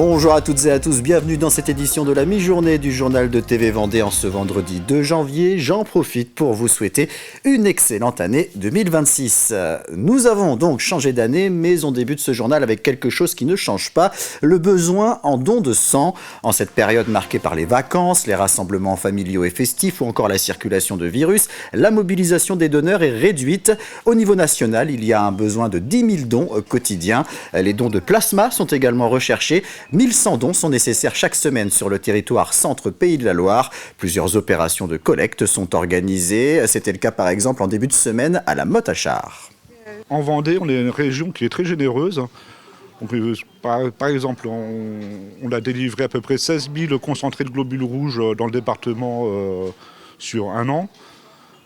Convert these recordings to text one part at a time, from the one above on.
Bonjour à toutes et à tous, bienvenue dans cette édition de la mi-journée du journal de TV Vendée en ce vendredi 2 janvier. J'en profite pour vous souhaiter une excellente année 2026. Nous avons donc changé d'année, mais on débute ce journal avec quelque chose qui ne change pas, le besoin en don de sang. En cette période marquée par les vacances, les rassemblements familiaux et festifs ou encore la circulation de virus, la mobilisation des donneurs est réduite. Au niveau national, il y a un besoin de 10 000 dons quotidiens. Les dons de plasma sont également recherchés. 1100 dons sont nécessaires chaque semaine sur le territoire Centre-Pays de la Loire. Plusieurs opérations de collecte sont organisées. C'était le cas par exemple en début de semaine à la Motte-à-Char. En Vendée, on est une région qui est très généreuse. Par exemple, on a délivré à peu près 16 000 concentrés de globules rouges dans le département sur un an.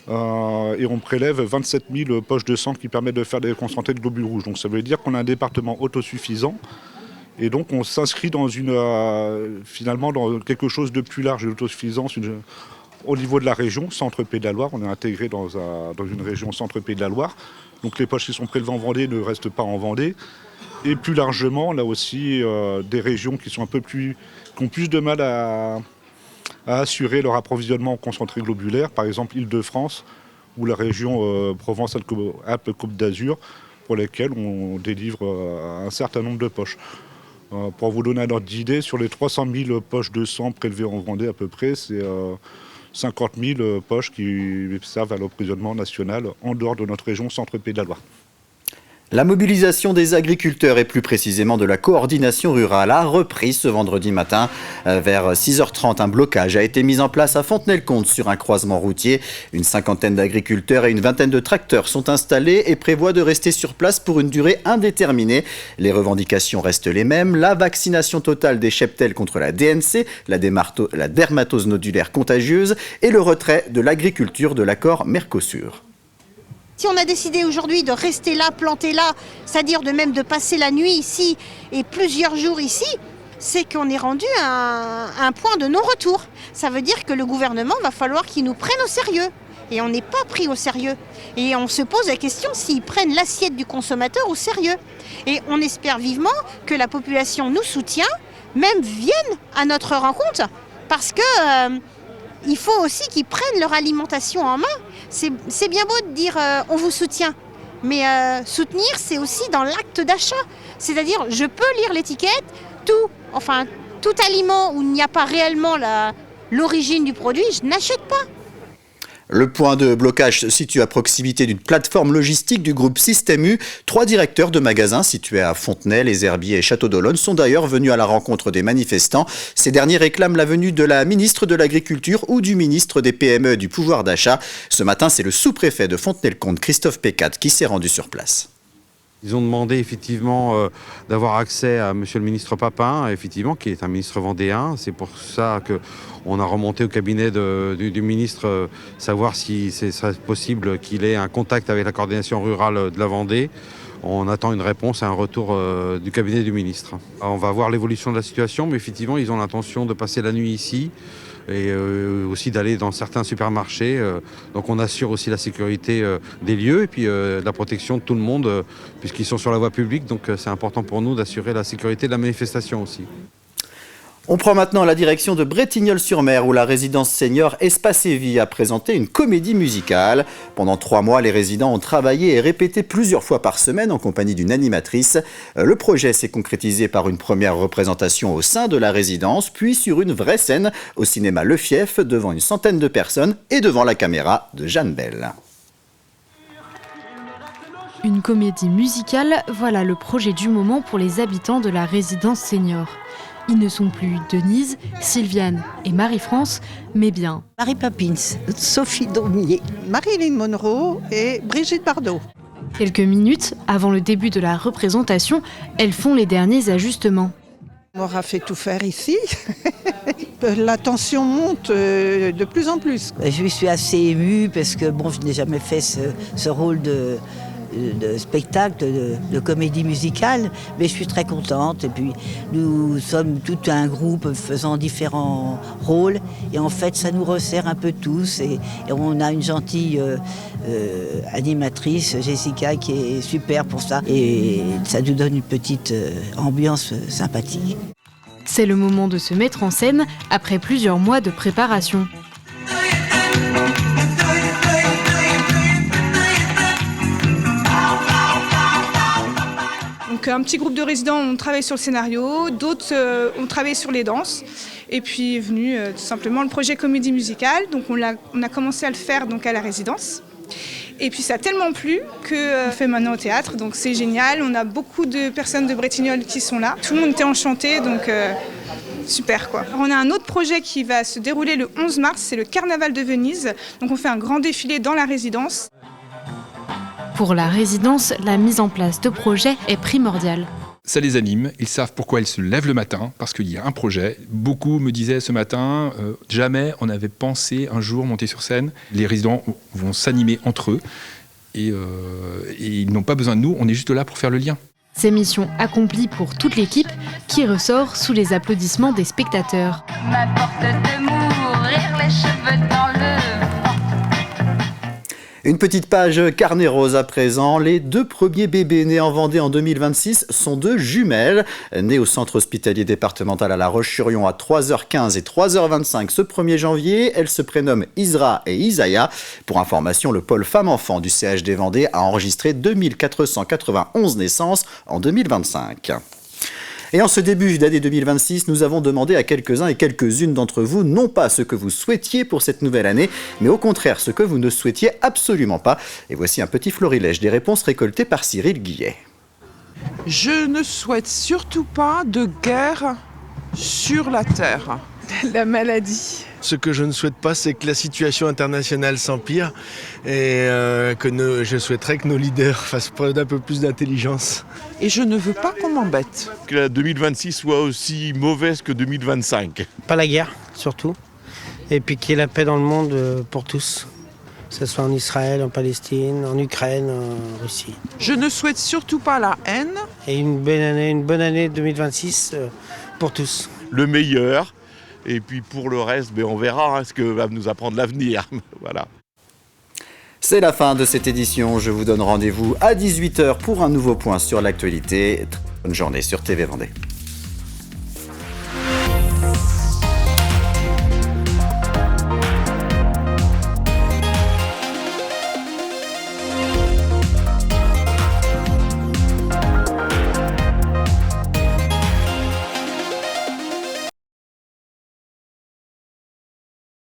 Et on prélève 27 000 poches de sang qui permettent de faire des concentrés de globules rouges. Donc ça veut dire qu'on a un département autosuffisant. Et donc on s'inscrit finalement dans quelque chose de plus large, l'autosuffisance au niveau de la région, Centre-Pays de la Loire. On est intégré dans une région Centre-Pays de la Loire. Donc les poches qui sont prélevées en Vendée ne restent pas en Vendée. Et plus largement, là aussi, des régions qui ont plus de mal à assurer leur approvisionnement en concentré globulaire, par exemple Île-de-France ou la région Provence-Alpes-Côte d'Azur, pour lesquelles on délivre un certain nombre de poches. Pour vous donner un ordre d'idée, sur les 300 000 poches de sang prélevées en Vendée à peu près, c'est 50 000 poches qui servent à l'approvisionnement national en dehors de notre région Centre-Pays de la Loire. La mobilisation des agriculteurs et plus précisément de la coordination rurale a repris ce vendredi matin. Vers 6h30, un blocage a été mis en place à Fontenay-le-Comte sur un croisement routier. Une cinquantaine d'agriculteurs et une vingtaine de tracteurs sont installés et prévoient de rester sur place pour une durée indéterminée. Les revendications restent les mêmes. La vaccination totale des cheptels contre la DNC, la dermatose nodulaire contagieuse et le retrait de l'agriculture de l'accord Mercosur. Si on a décidé aujourd'hui de rester là, planté là, c'est-à-dire de passer la nuit ici et plusieurs jours ici, c'est qu'on est rendu à un point de non-retour. Ça veut dire que le gouvernement va falloir qu'il nous prenne au sérieux. Et on n'est pas pris au sérieux. Et on se pose la question s'ils prennent l'assiette du consommateur au sérieux. Et on espère vivement que la population nous soutient, même vienne à notre rencontre, parce que il faut aussi qu'ils prennent leur alimentation en main. C'est bien beau de dire on vous soutient, mais soutenir c'est aussi dans l'acte d'achat. C'est-à-dire je peux lire l'étiquette, tout aliment où il n'y a pas réellement l'origine du produit, je n'achète pas. Le point de blocage se situe à proximité d'une plateforme logistique du groupe Système U. 3 directeurs de magasins situés à Fontenay, Les Herbiers et Château d'Olonne sont d'ailleurs venus à la rencontre des manifestants. Ces derniers réclament la venue de la ministre de l'Agriculture ou du ministre des PME et du pouvoir d'achat. Ce matin, c'est le sous-préfet de Fontenay-le-Comte, Christophe Pécat, qui s'est rendu sur place. Ils ont demandé effectivement d'avoir accès à monsieur le ministre Papin, effectivement, qui est un ministre vendéen. C'est pour ça qu'on a remonté au cabinet du ministre, savoir si ce serait possible qu'il ait un contact avec la coordination rurale de la Vendée. On attend une réponse et un retour du cabinet du ministre. On va voir l'évolution de la situation, mais effectivement, ils ont l'intention de passer la nuit ici et aussi d'aller dans certains supermarchés. Donc on assure aussi la sécurité des lieux et puis la protection de tout le monde, puisqu'ils sont sur la voie publique. Donc c'est important pour nous d'assurer la sécurité de la manifestation aussi. On prend maintenant la direction de Bretignolles-sur-Mer où la résidence senior Espace et Vie a présenté une comédie musicale. Pendant 3 mois, les résidents ont travaillé et répété plusieurs fois par semaine en compagnie d'une animatrice. Le projet s'est concrétisé par une première représentation au sein de la résidence, puis sur une vraie scène au cinéma Le Fief devant une centaine de personnes et devant la caméra de Jeanne Bell. Une comédie musicale, voilà le projet du moment pour les habitants de la résidence senior. Ils ne sont plus Denise, Sylviane et Marie-France, mais bien Marie Papins, Sophie Daumier, Marilyn Monroe et Brigitte Bardot. Quelques minutes avant le début de la représentation, elles font les derniers ajustements. On aura fait tout faire ici. La tension monte de plus en plus. Je suis assez émue parce que je n'ai jamais fait ce rôle de spectacle, de comédie musicale, mais je suis très contente. Et puis nous sommes tout un groupe faisant différents rôles et en fait ça nous resserre un peu tous et on a une gentille animatrice, Jessica, qui est super pour ça et ça nous donne une petite ambiance sympathique. C'est le moment de se mettre en scène après plusieurs mois de préparation. Donc un petit groupe de résidents ont travaillé sur le scénario, d'autres ont travaillé sur les danses. Et puis est venu tout simplement le projet comédie musicale. Donc on a commencé à le faire donc, à la résidence. Et puis ça a tellement plu qu'on fait maintenant au théâtre, donc c'est génial. On a beaucoup de personnes de Bretignolles qui sont là. Tout le monde était enchanté, donc super quoi. Alors, on a un autre projet qui va se dérouler le 11 mars, c'est le Carnaval de Venise. Donc on fait un grand défilé dans la résidence. Pour la résidence, la mise en place de projets est primordiale. Ça les anime, ils savent pourquoi ils se lèvent le matin, parce qu'il y a un projet. Beaucoup me disaient ce matin, jamais on avait pensé un jour monter sur scène. Les résidents vont s'animer entre eux et ils n'ont pas besoin de nous, on est juste là pour faire le lien. C'est mission accomplie pour toute l'équipe qui ressort sous les applaudissements des spectateurs. M'apporte de mourir les cheveux dans le vent. Une petite page carnet rose à présent. Les 2 premiers bébés nés en Vendée en 2026 sont 2 jumelles. Nées au centre hospitalier départemental à La Roche-sur-Yon à 3h15 et 3h25 ce 1er janvier. Elles se prénomment Isra et Isaiah. Pour information, le pôle femmes-enfants du CHD Vendée a enregistré 2491 naissances en 2025. Et en ce début d'année 2026, nous avons demandé à quelques-uns et quelques-unes d'entre vous, non pas ce que vous souhaitiez pour cette nouvelle année, mais au contraire ce que vous ne souhaitiez absolument pas. Et voici un petit florilège des réponses récoltées par Cyril Guillet. Je ne souhaite surtout pas de guerre sur la Terre. La maladie. Ce que je ne souhaite pas, c'est que la situation internationale s'empire et je souhaiterais que nos leaders fassent preuve d'un peu plus d'intelligence. Et je ne veux pas qu'on m'embête. Que la 2026 soit aussi mauvaise que 2025. Pas la guerre, surtout. Et puis qu'il y ait la paix dans le monde pour tous. Que ce soit en Israël, en Palestine, en Ukraine, en Russie. Je ne souhaite surtout pas la haine. Et une bonne année 2026 pour tous. Le meilleur. Et puis pour le reste, on verra ce que va nous apprendre l'avenir. Voilà. C'est la fin de cette édition. Je vous donne rendez-vous à 18h pour un nouveau point sur l'actualité. Bonne journée sur TV Vendée.